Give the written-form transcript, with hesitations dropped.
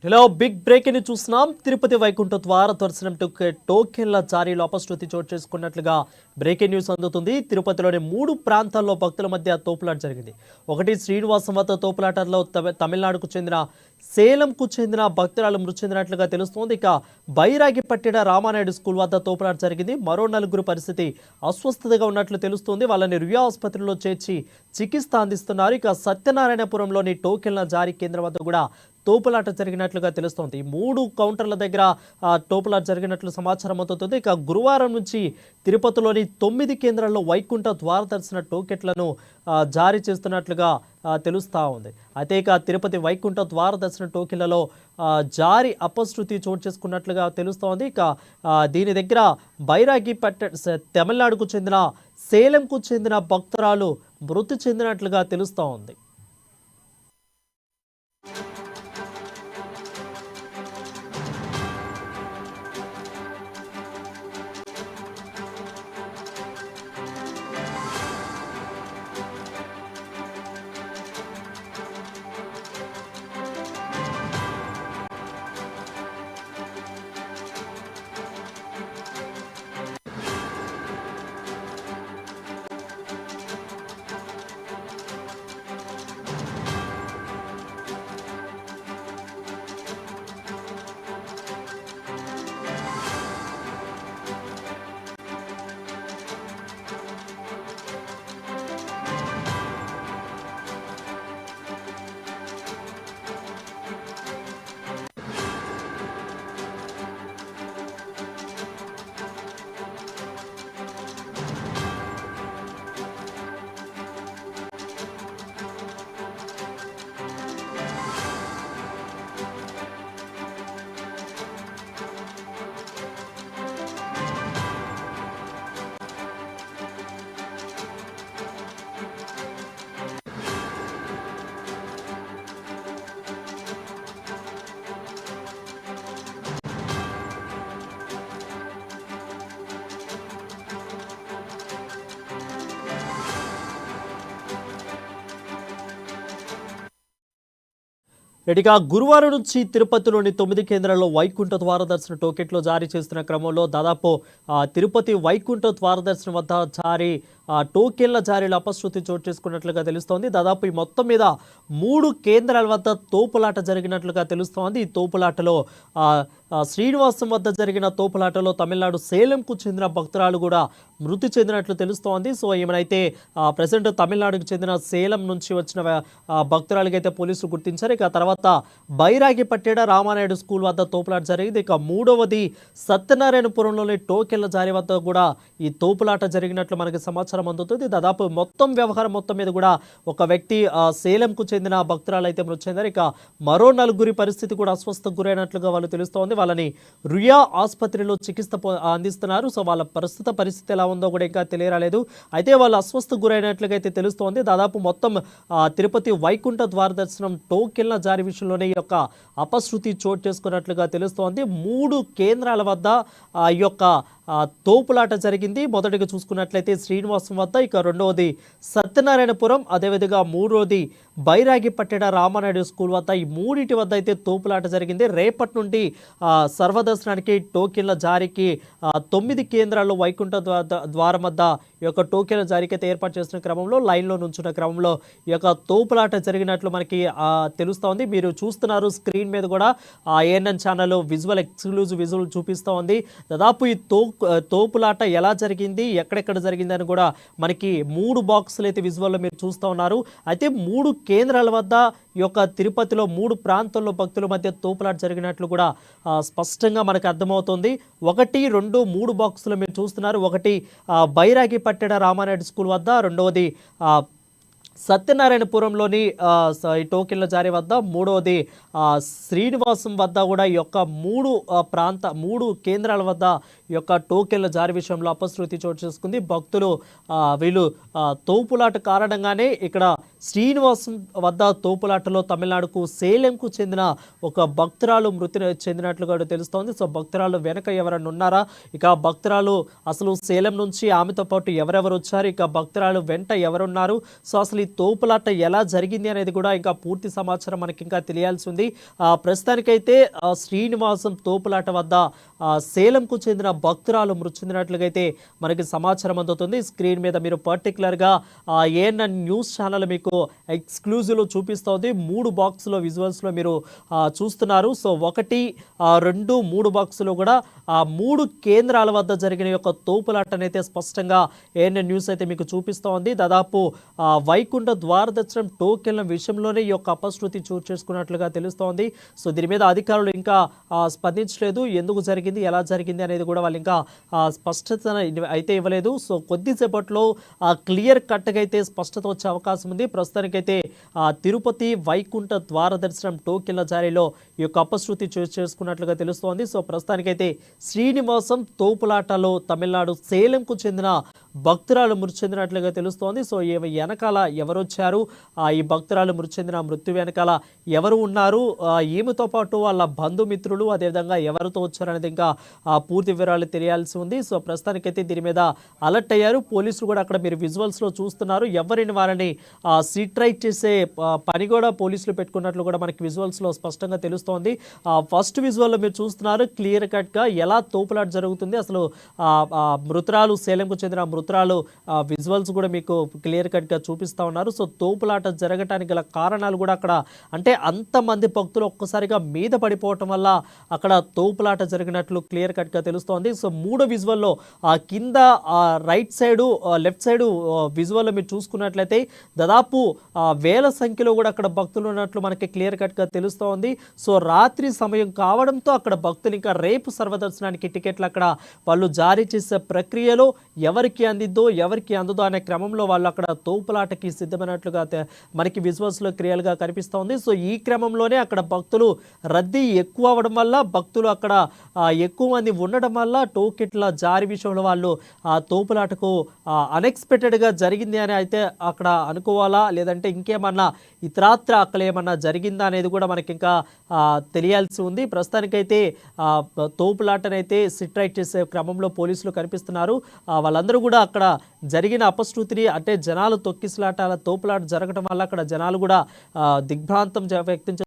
ఇలా big break ని చూస్తున్నాం. తిరుపతి వైకుంఠ ద్వార దర్శనం టోకెన్ల జారీలో అపశృతి చోటు చేసుకున్నట్లుగా బ్రేకింగ్ న్యూస్ అందుతుంది. తిరుపతిలోని 3 ప్రాంతాల్లో భక్తుల మధ్య తోపులాట జరిగింది. ఒకటి శ్రీనివాసం వద్ద తోపులాటలో తమిళనాడుకు చెందిన సేలంకు చెందిన భక్తురాలు మృతి చెందినట్లుగా తెలుస్తోంది. ఇక బైరాగిపట్టిన రామానాయుడు స్కూల్ వద్ద తోపులాట జరిగింది. మరో 4 పరిస్థితి అస్వస్థతగా ఉన్నట్లు తెలుస్తోంది. వాళ్ళని రుయా ఆసుపత్రిలో చేర్చి చికిత్స అందిస్తున్నారు. ఇక సత్యనారాయణపురంలోని టోకెన్ల జారీ కేంద్రం వద్ద కూడా తోపులాట జరిగినట్లుగా తెలుస్తోంది. 3 కౌంటర్ల దగ్గర తోపులాట జరిగినట్లు సమాచారం అందుతుంది. ఇక గురువారం నుంచి తిరుపతిలోని 9 కేంద్రాల్లో వైకుంఠ ద్వార దర్శన టోకెట్లను జారీ చేస్తున్నట్లుగా తెలుస్తూ ఉంది. అయితే ఇక తిరుపతి వైకుంఠ ద్వార దర్శన టోకెన్లలో జారీ అపశృతి చోటు చేసుకున్నట్లుగా తెలుస్తోంది. ఇక దీని దగ్గర తమిళనాడుకు చెందిన సేలంకు చెందిన భక్తురాలు మృతి చెందినట్లుగా తెలుస్తూ ఉంది. ఇక గురువారం నుంచి తిరుపతిలోని 9 కేంద్రాల్లో వైకుంఠ ద్వార దర్శన టోకెట్లు జారీ చేస్తున్న క్రమంలో దాదాపు తిరుపతి వైకుంఠ ద్వార దర్శనం వద్ద టోకెన్ల జారీలో అపశృతి చోటు చేసుకున్నట్లుగా తెలుస్తోంది. దాదాపు ఈ మొత్తం మీద 3 కేంద్రాల వద్ద తోపులాట జరిగినట్లుగా తెలుస్తోంది. ఈ తోపులాటలో శ్రీనివాసం వద్ద జరిగిన తోపులాటలో తమిళనాడు సేలంకు చెందిన భక్తురాలు కూడా మృతి చెందినట్లు తెలుస్తోంది. సో ఏమైతే ప్రజెంట్ తమిళనాడుకు చెందిన సేలం నుంచి వచ్చిన భక్తురాలకైతే పోలీసులు గుర్తించారు. ఇక తర్వాత బైరాగిపట్టెడ రామానాయుడు స్కూల్ వద్ద తోపులాట జరిగింది. ఇక 3వది సత్యనారాయణపురంలోని టోకెన్ల జారీ వద్ద కూడా ఈ తోపులాట జరిగినట్లు మనకి సమాచారం అందుతుంది. దాదాపు మొత్తం వ్యవహారం మొత్తం మీద కూడా ఒక వ్యక్తి సేలంకు చెందిన భక్తురాలు అయితే మృతి చెందారు. ఇక మరో 4 పరిస్థితి కూడా అస్వస్థకు గురైనట్లుగా వాళ్ళు తెలుస్తోంది. వాళ్ళని రుయా ఆసుపత్రిలో చికిత్స అందిస్తున్నారు. సో వాళ్ళ ప్రస్తుత పరిస్థితి ఎలా ఉందో కూడా ఇంకా తెలియరాలేదు. అయితే వాళ్ళు అస్వస్థకు గురైనట్లుగా అయితే తెలుస్తోంది. దాదాపు మొత్తం తిరుపతి వైకుంఠ ద్వార దర్శనం టోకెన్ల జారీ విషయంలోనే ఈ యొక్క అపశృతి చోటు చేసుకున్నట్లుగా తెలుస్తోంది. 3 కేంద్రాల వద్ద ఈ యొక్క తోపులాట జరిగింది. మొదటిగా చూసుకున్నట్లయితే శ్రీనివాసం వద్ద, ఇక 2వది సత్యనారాయణపురం, అదేవిధంగా 3వది బైరాగిపట్టెడ రామానాయుడు స్కూల్ వద్ద. ఈ 3 వద్ద అయితే తోపులాట జరిగింది. రేపటి నుండి సర్వదర్శనానికి టోకెన్ల జారీకి 9 కేంద్రాల్లో వైకుంఠ ద్వారం వద్ద ఈ యొక్క టోకెన్ల జారీకి అయితే ఏర్పాటు చేస్తున్న క్రమంలో లైన్లో నుంచున్న క్రమంలో ఈ యొక్క తోపులాట జరిగినట్లు మనకి తెలుస్తోంది. మీరు చూస్తున్నారు స్క్రీన్ మీద కూడా ANN ఛానల్ ఎక్స్క్లూజివ్ విజువల్ చూపిస్తూ ఉంది. దాదాపు ఈ తోపులాట ఎలా జరిగింది, ఎక్కడెక్కడ జరిగింది అని కూడా మనకి 3 బాక్సులు అయితే విజువల్లో మీరు చూస్తూ ఉన్నారు. అయితే 3 కేంద్రాల వద్ద ఈ యొక్క తిరుపతిలో 3 ప్రాంతాల్లో భక్తుల మధ్య తోపులాట జరిగినట్లు కూడా స్పష్టంగా మనకు అర్థమవుతుంది. 1, 2, 3 బాక్సులు మీరు చూస్తున్నారు. ఒకటి బైరాగిపట్టెడ రామానాయుడు స్కూల్ వద్ద, 2వది సత్యనారాయణపురంలోని టోకెన్ల జారీ వద్ద, 3వది శ్రీనివాసం వద్ద కూడా ఈ యొక్క 3 కేంద్రాల వద్ద ఈ యొక్క టోకెన్ల జారీ విషయంలో అపశృతి చోటు చేసుకుంది. భక్తులు వీళ్ళు తోపులాట కారణంగానే ఇక్కడ శ్రీనివాసం వద్ద తోపులాటలో తమిళనాడుకు సేలంకు చెందిన ఒక భక్తురాలు మృతి చెందినట్లుగా తెలుస్తోంది. సో భక్తురాలు వెనక ఎవరన్నా ఉన్నారా, ఇక భక్తురాలు అసలు సేలం నుంచి ఆమెతో పాటు ఎవరెవరు వచ్చారు, ఇక భక్తురాలు వెంట ఎవరున్నారు, సో అసలు ఈ తోపులాట ఎలా జరిగింది అనేది కూడా ఇంకా పూర్తి సమాచారం మనకి ఇంకా తెలియాల్సి ఉంది. ప్రస్తుతానికైతే శ్రీనివాసం తోపులాట వద్ద సేలంకు చెందిన భక్తురాలు మృతి చెందినట్లుగా అయితే మనకి సమాచారం అందుతుంది. స్క్రీన్ మీద మీరు పర్టికులర్గా ఏఎన్ఎన్ న్యూస్ ఛానల్ మీకు ఎక్స్క్లూజివ్లో చూపిస్తుంది. 3 బాక్స్లో విజువల్స్లో మీరు చూస్తున్నారు. సో 1, 2, 3 బాక్సులో కూడా 3 కేంద్రాల వద్ద జరిగిన యొక్క తోపులాటనైతే స్పష్టంగా ఏఎన్ఎన్ న్యూస్ అయితే మీకు చూపిస్తోంది. దాదాపు వైకుంఠ ద్వార దర్శనం టోకెన్ల విషయంలోనే ఈ యొక్క అపశృతి చోటు చేసుకున్నట్లుగా తెలుస్తోంది. సో దీని మీద అధికారులు ఇంకా స్పందించలేదు. ఎందుకు జరిగింది, ఎలా జరిగింది అనేది కూడా వాళ్ళు ఇంకా స్పష్టత అయితే ఇవ్వలేదు. సో కొద్దిసేపట్లో క్లియర్ కట్గా అయితే స్పష్టత వచ్చే అవకాశం ఉంది. ప్రస్తుతానికైతే తిరుపతి వైకుంఠ ద్వార దర్శనం టోకెన్ల జారీలో ఈ యొక్క అపశృతి చేసుకున్నట్లుగా తెలుస్తోంది. సో ప్రస్తుతానికైతే శ్రీనివాసం తోపులాటలో తమిళనాడు సేలంకు చెందిన భక్తురాలు మృతి చెందినట్లుగా తెలుస్తోంది. సో వెనకాల ఎవరు వచ్చారు, ఈ భక్తురాలు మృతి చెందిన మృత్యు వెనకాల ఎవరు ఉన్నారు, ఈమెతో పాటు వాళ్ళ బంధుమిత్రులు అదేవిధంగా ఎవరితో వచ్చారనేది ఇంకా పూర్తి వివరాలు తెలియాల్సి ఉంది. సో ప్రస్తుతానికైతే దీని మీద అలర్ట్ అయ్యారు పోలీసులు కూడా. అక్కడ మీరు విజువల్స్లో చూస్తున్నారు. ఎవరిని వారిని సిట్రైట్ చేసే పని కూడా పోలీసులు పెట్టుకున్నట్లు కూడా మనకి విజువల్స్లో స్పష్టంగా తెలుస్తోంది. ఫస్ట్ విజువల్లో మీరు చూస్తున్నారు క్లియర్ కట్గా ఎలా తోపులాట జరుగుతుంది. అసలు మృతురాలు సేలంకు చెందిన మృతురాలు విజువల్స్ కూడా మీకు క్లియర్ కట్గా చూపిస్తూ ఉన్నారు. సో తోపులాట జరగటానికి గల కారణాలు కూడా అక్కడ అంటే అంతమంది భక్తులు ఒక్కసారిగా మీద పడిపోవటం వల్ల అక్కడ తోపులాట జరిగినట్లు క్లియర్ కట్గా తెలుస్తోంది. సో 3 విజువల్లో కింద రైట్ సైడు లెఫ్ట్ సైడు విజువల్లో మీరు చూసుకున్నట్లయితే దాదాపు వేల సంఖ్యలో కూడా అక్కడ భక్తులు ఉన్నట్లు మనకి క్లియర్ కట్గా తెలుస్తోంది. సో రాత్రి సమయం కావడంతో అక్కడ భక్తులు ఇంకా రేపు సర్వదర్శనానికి టికెట్లు అక్కడ వాళ్ళు జారీ చేసే ప్రక్రియలో ఎవరికి అందిద్దో ఎవరికి అందదో అనే క్రమంలో వాళ్ళు అక్కడ తోపులాటకి సిద్ధమైనట్లుగా మనకి విజువల్స్లో క్లియర్గా కనిపిస్తోంది. సో ఈ క్రమంలోనే అక్కడ భక్తులు రద్దీ ఎక్కువ అవ్వడం వల్ల, భక్తులు అక్కడ ఎక్కువ మంది ఉండడం వల్ల టోకెట్ల జారీ విషయంలో వాళ్ళు తోపులాటకు అన్ఎక్స్పెక్టెడ్గా జరిగింది అని అయితే అక్కడ అనుకోవాలా, లేదంటే ఇంకేమన్నా ఇతరాత్ర అక్కడ ఏమన్నా జరిగిందా అనేది కూడా మనకి ఇంకా తెలియాల్సి ఉంది. ప్రస్తుతానికైతే తోపులాటనైతే సిట్రైట్ చేసే క్రమంలో పోలీసులు కనిపిస్తున్నారు. వాళ్ళందరూ కూడా అక్కడ జరిగిన అపశృతిని అంటే జనాలు తొక్కిసలాట తోపులాట జరగడం వల్ల అక్కడ జనాలు కూడా దిగ్భ్రాంతం వ్యక్తం